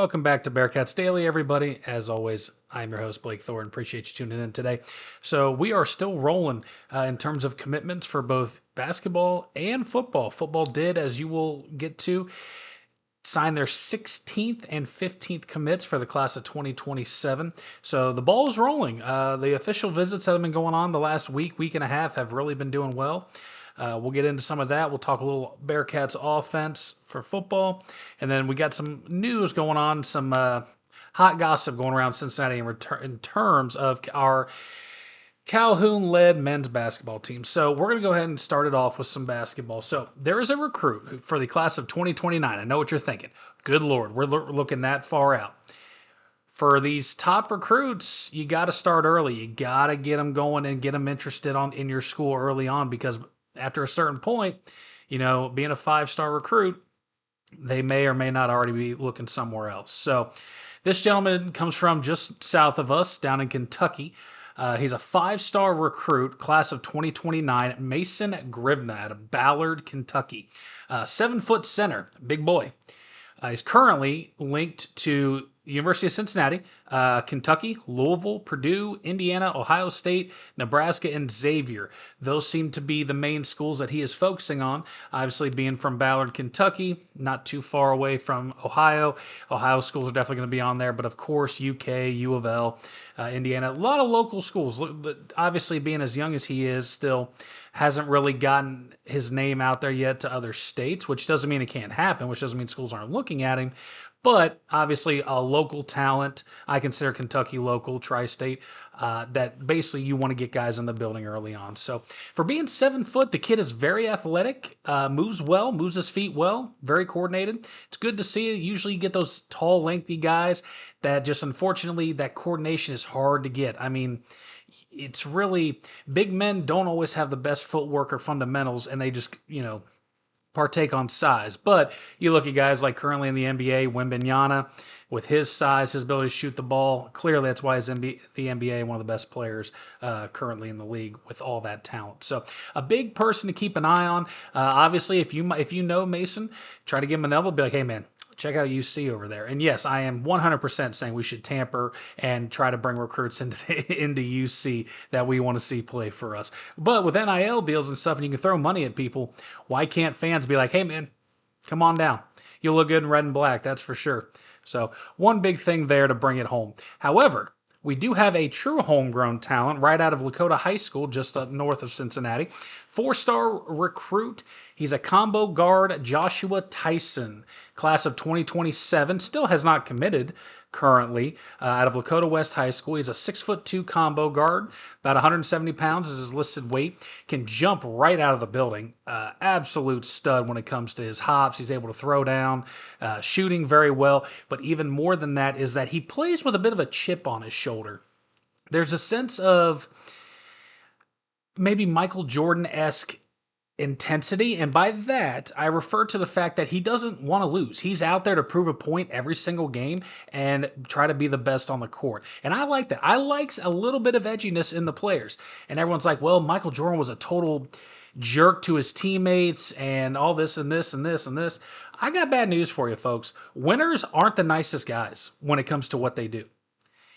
Welcome back to Bearcats Daily, everybody. As always, I'm your host, Blake Thornton. Appreciate you tuning in today. So we are still rolling in terms of commitments for both basketball and football. Football did, as you will get to, sign their 16th and 15th commits for the class of 2027. So the ball is rolling. The official visits that have been going on the last week and a half have really been doing well. We'll get into some of that. We'll talk a little Bearcats offense for football. And then we got some news going on, some hot gossip going around Cincinnati in terms of our Calhoun-led men's basketball team. So we're going to go ahead and start it off with some basketball. So there is a recruit for the class of 2029. I know what you're thinking. Good Lord, we're looking that far out. For these top recruits, you got to start early. You got to get them going and get them interested in your school early on, because after a certain point, being a 5-star recruit, they may or may not already be looking somewhere else. So this gentleman comes from just south of us down in Kentucky. He's a 5-star recruit, class of 2029, Mason Grivna out of Ballard, Kentucky. 7-foot center, big boy. He's currently linked to the University of Cincinnati, Kentucky, Louisville, Purdue, Indiana, Ohio State, Nebraska, and Xavier. Those seem to be the main schools that he is focusing on. Obviously, being from Ballard, Kentucky, not too far away from Ohio. Ohio schools are definitely going to be on there, but of course, UK, U of L, Indiana, a lot of local schools. Obviously, being as young as he is, still hasn't really gotten his name out there yet to other states, which doesn't mean it can't happen, which doesn't mean schools aren't looking at him. But obviously, a local talent. I consider Kentucky local, tri-state. That basically you want to get guys in the building early on. So for being 7 foot, the kid is very athletic, moves well, moves his feet well, very coordinated. It's good to see. Usually you get those tall, lengthy guys that just, unfortunately, that coordination is hard to get. I mean, it's really, big men don't always have the best footwork or fundamentals, and they just, partake on size. But you look at guys like currently in the NBA, Wembanyama, with his size, his ability to shoot the ball, clearly that's why the NBA one of the best players currently in the league with all that talent. So a big person to keep an eye on. Obviously, if you know Mason, try to give him an elbow, be like, hey man, check out UC over there. And yes, I am 100% saying we should tamper and try to bring recruits into UC that we want to see play for us. But with NIL deals and stuff, and you can throw money at people, why can't fans be like, hey man, come on down. You'll look good in red and black, that's for sure. So one big thing there to bring it home. However, we do have a true homegrown talent right out of Lakota High School, just up north of Cincinnati. 4-star recruit. He's a combo guard, Joshua Tyson, class of 2027. Still has not committed currently, out of Lakota West High School. He's a 6'2" combo guard, about 170 pounds is his listed weight. Can jump right out of the building. Absolute stud when it comes to his hops. He's able to throw down, shooting very well. But even more than that is that he plays with a bit of a chip on his shoulder. There's a sense of maybe Michael Jordan-esque intensity, and by that I refer to the fact that he doesn't want to lose. He's out there to prove a point every single game and try to be the best on the court, and I like that. I like a little bit of edginess in the players, and everyone's like, well, Michael Jordan was a total jerk to his teammates and all this and this and this and this. I got bad news for you, folks. Winners aren't the nicest guys when it comes to what they do.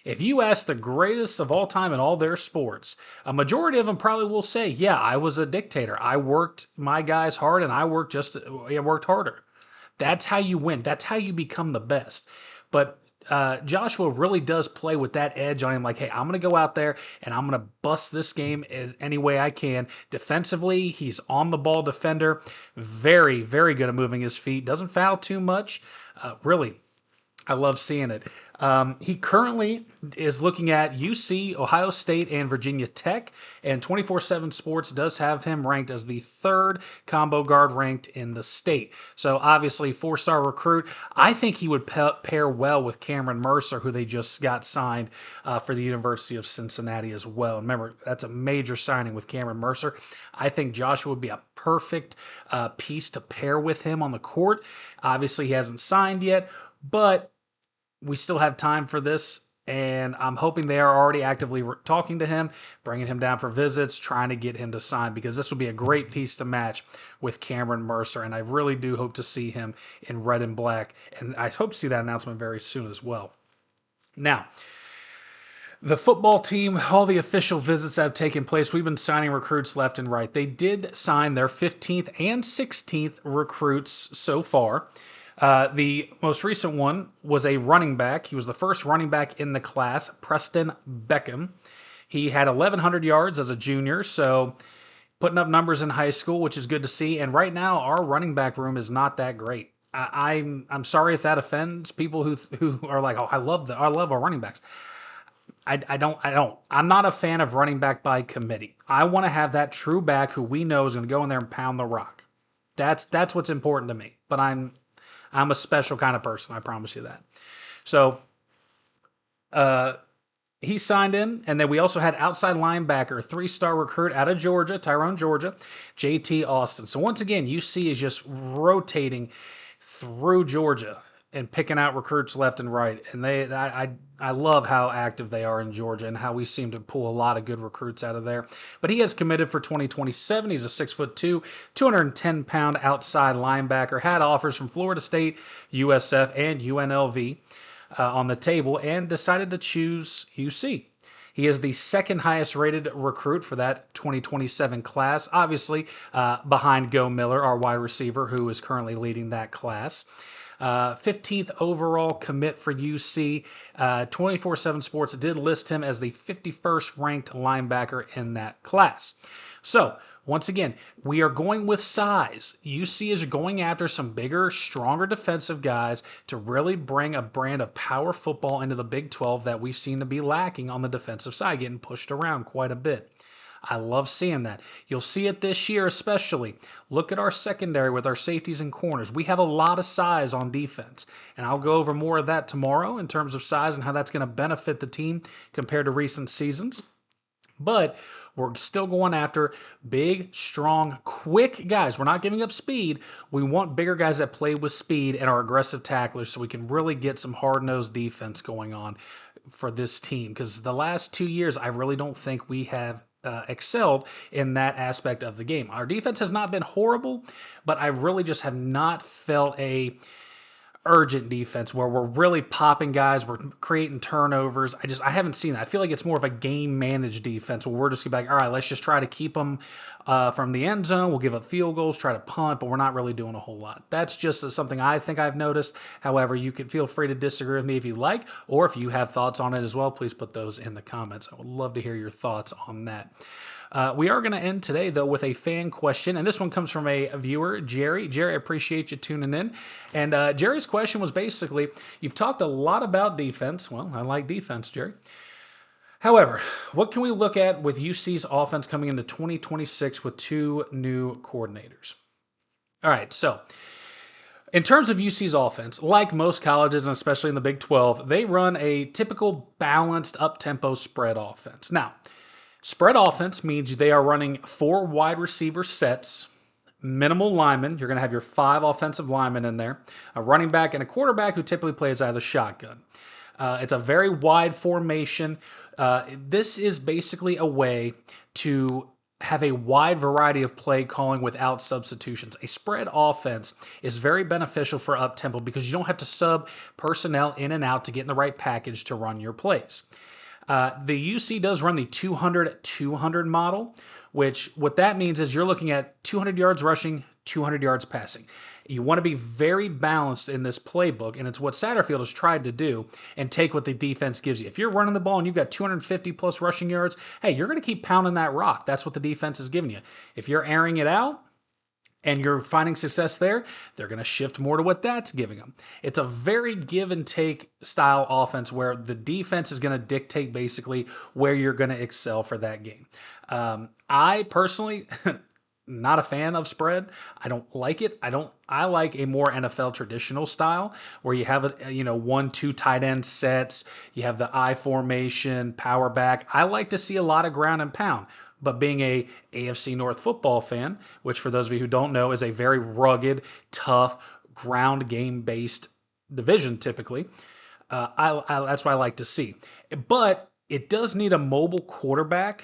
If you ask the greatest of all time in all their sports, a majority of them probably will say, yeah, I was a dictator. I worked my guys hard, and I worked harder. That's how you win. That's how you become the best. But Joshua really does play with that edge on him, like, hey, I'm going to go out there and I'm going to bust this game any way I can. Defensively, he's on the ball defender. Very, very good at moving his feet. Doesn't foul too much. Really, I love seeing it. He currently is looking at UC, Ohio State, and Virginia Tech, and 24/7 Sports does have him ranked as the 3rd combo guard ranked in the state. So obviously, 4-star recruit. I think he would pair well with Cameron Mercer, who they just got signed for the University of Cincinnati as well. Remember, that's a major signing with Cameron Mercer. I think Joshua would be a perfect piece to pair with him on the court. Obviously, he hasn't signed yet, but we still have time for this. And I'm hoping they are already actively talking to him, bringing him down for visits, trying to get him to sign, because this would be a great piece to match with Cameron Mercer. And I really do hope to see him in red and black. And I hope to see that announcement very soon as well. Now, the football team, all the official visits that have taken place, we've been signing recruits left and right. They did sign their 15th and 16th recruits so far. The most recent one was a running back. He was the first running back in the class, Preston Beckham. He had 1,100 yards as a junior, so putting up numbers in high school, which is good to see. And right now, our running back room is not that great. I'm sorry if that offends people who are like, oh, I love our running backs. I don't. I'm not a fan of running back by committee. I want to have that true back who we know is going to go in there and pound the rock. That's what's important to me. But I'm a special kind of person. I promise you that. So he signed in, and then we also had outside linebacker, 3-star recruit out of Georgia, Tyrone, Georgia, JT Austin. So once again, UC is just rotating through Georgia and picking out recruits left and right. And I love how active they are in Georgia and how we seem to pull a lot of good recruits out of there. But he has committed for 2027. He's a 6'2", 210-pound outside linebacker. Had offers from Florida State, USF, and UNLV on the table, and decided to choose UC. He is the second highest rated recruit for that 2027 class, obviously behind Go Miller, our wide receiver, who is currently leading that class. 15th overall commit for UC. 24/7 Sports did list him as the 51st ranked linebacker in that class. So, once again, we are going with size. UC is going after some bigger, stronger defensive guys to really bring a brand of power football into the Big 12 that we seem to be lacking on the defensive side, getting pushed around quite a bit. I love seeing that. You'll see it this year especially. Look at our secondary with our safeties and corners. We have a lot of size on defense, and I'll go over more of that tomorrow in terms of size and how that's going to benefit the team compared to recent seasons. But we're still going after big, strong, quick guys. We're not giving up speed. We want bigger guys that play with speed and are aggressive tacklers so we can really get some hard-nosed defense going on for this team. Because the last 2 years, I really don't think we have excelled in that aspect of the game. Our defense has not been horrible, but I really just have not felt a urgent defense where we're really popping guys, we're creating turnovers. I haven't seen that. I feel like it's more of a game managed defense where we're just like, all right, let's just try to keep them from the end zone. We'll give up field goals, try to punt, but we're not really doing a whole lot. That's just something I think I've noticed. However, you can feel free to disagree with me if you like, or if you have thoughts on it as well, please put those in the comments. I would love to hear your thoughts on that. We are going to end today, though, with a fan question, and this one comes from a viewer, Jerry. Jerry, I appreciate you tuning in. And Jerry's question was basically, you've talked a lot about defense. Well, I like defense, Jerry. However, what can we look at with UC's offense coming into 2026 with 2 new coordinators? All right, so in terms of UC's offense, like most colleges, and especially in the Big 12, they run a typical balanced up-tempo spread offense. Now, spread offense means they are running 4 wide receiver sets, minimal linemen. You're going to have your 5 offensive linemen in there, a running back, and a quarterback who typically plays either shotgun. It's a very wide formation. This is basically a way to have a wide variety of play calling without substitutions. A spread offense is very beneficial for up-tempo because you don't have to sub personnel in and out to get in the right package to run your plays. The UC does run the 200-200 model, which what that means is you're looking at 200 yards rushing, 200 yards passing. You want to be very balanced in this playbook, and it's what Satterfield has tried to do and take what the defense gives you. If you're running the ball and you've got 250-plus rushing yards, hey, you're going to keep pounding that rock. That's what the defense is giving you. If you're airing it out, and you're finding success there, they're going to shift more to what that's giving them. It's a very give and take style offense where the defense is going to dictate basically where you're going to excel for that game. I personally, not a fan of spread. I don't like it. I like a more NFL traditional style where you have 1-2 tight end sets. You have the I formation, power back. I like to see a lot of ground and pound. But being a AFC North football fan, which for those of you who don't know is a very rugged, tough, ground game-based division typically, That's what I like to see. But it does need a mobile quarterback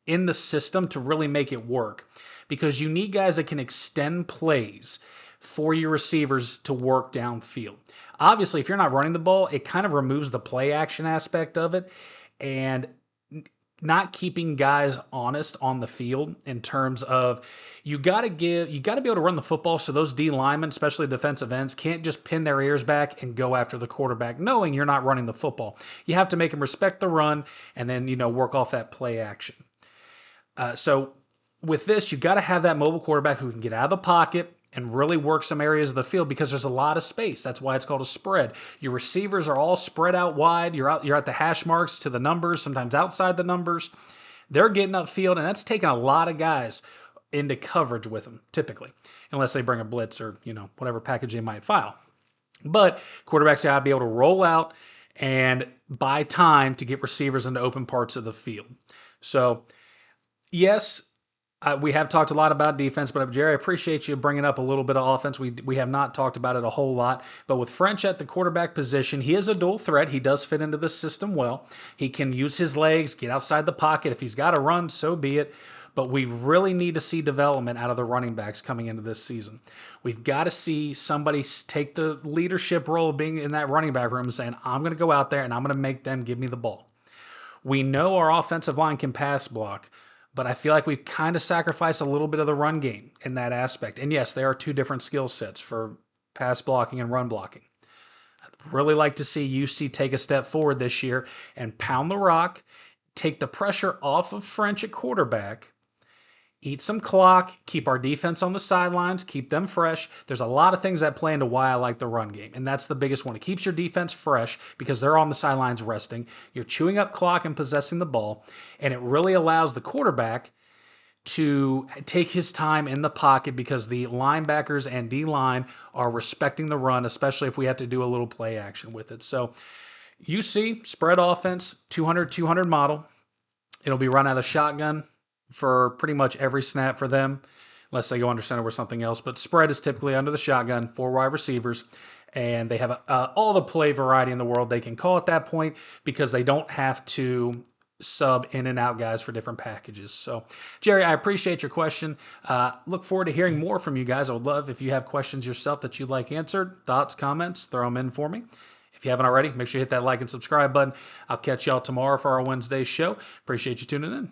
in the system to really make it work because you need guys that can extend plays for your receivers to work downfield. Obviously, if you're not running the ball, it kind of removes the play action aspect of it and not keeping guys honest on the field in terms of you got to be able to run the football so those D linemen, especially defensive ends, can't just pin their ears back and go after the quarterback knowing you're not running the football. You have to make them respect the run and then work off that play action. So with this, you've got to have that mobile quarterback who can get out of the pocket and really work some areas of the field because there's a lot of space. That's why it's called a spread. Your receivers are all spread out wide. You're at the hash marks to the numbers, sometimes outside the numbers. They're getting upfield, and that's taking a lot of guys into coverage with them, typically, unless they bring a blitz or whatever package they might file. But quarterbacks got to be able to roll out and buy time to get receivers into open parts of the field. So yes, we have talked a lot about defense, but Jerry, I appreciate you bringing up a little bit of offense. We have not talked about it a whole lot, but with French at the quarterback position, he is a dual threat. He does fit into the system well. He can use his legs, get outside the pocket. If he's got to run, so be it. But we really need to see development out of the running backs coming into this season. We've got to see somebody take the leadership role of being in that running back room and saying, I'm going to go out there and I'm going to make them give me the ball. We know our offensive line can pass block, but I feel like we've kind of sacrificed a little bit of the run game in that aspect. And yes, there are two different skill sets for pass blocking and run blocking. I'd really like to see UC take a step forward this year and pound the rock, take the pressure off of French at quarterback, eat some clock, keep our defense on the sidelines, keep them fresh. There's a lot of things that play into why I like the run game, and that's the biggest one. It keeps your defense fresh because they're on the sidelines resting. You're chewing up clock and possessing the ball, and it really allows the quarterback to take his time in the pocket because the linebackers and D-line are respecting the run, especially if we have to do a little play action with it. So UC, spread offense, 200-200 model. It'll be run out of shotgun for pretty much every snap for them, unless they go under center with something else. But spread is typically under the shotgun, 4 wide receivers, and they have all the play variety in the world they can call at that point because they don't have to sub in and out guys for different packages. So, Jerry, I appreciate your question. Look forward to hearing more from you guys. I would love if you have questions yourself that you'd like answered, thoughts, comments, throw them in for me. If you haven't already, make sure you hit that like and subscribe button. I'll catch y'all tomorrow for our Wednesday show. Appreciate you tuning in.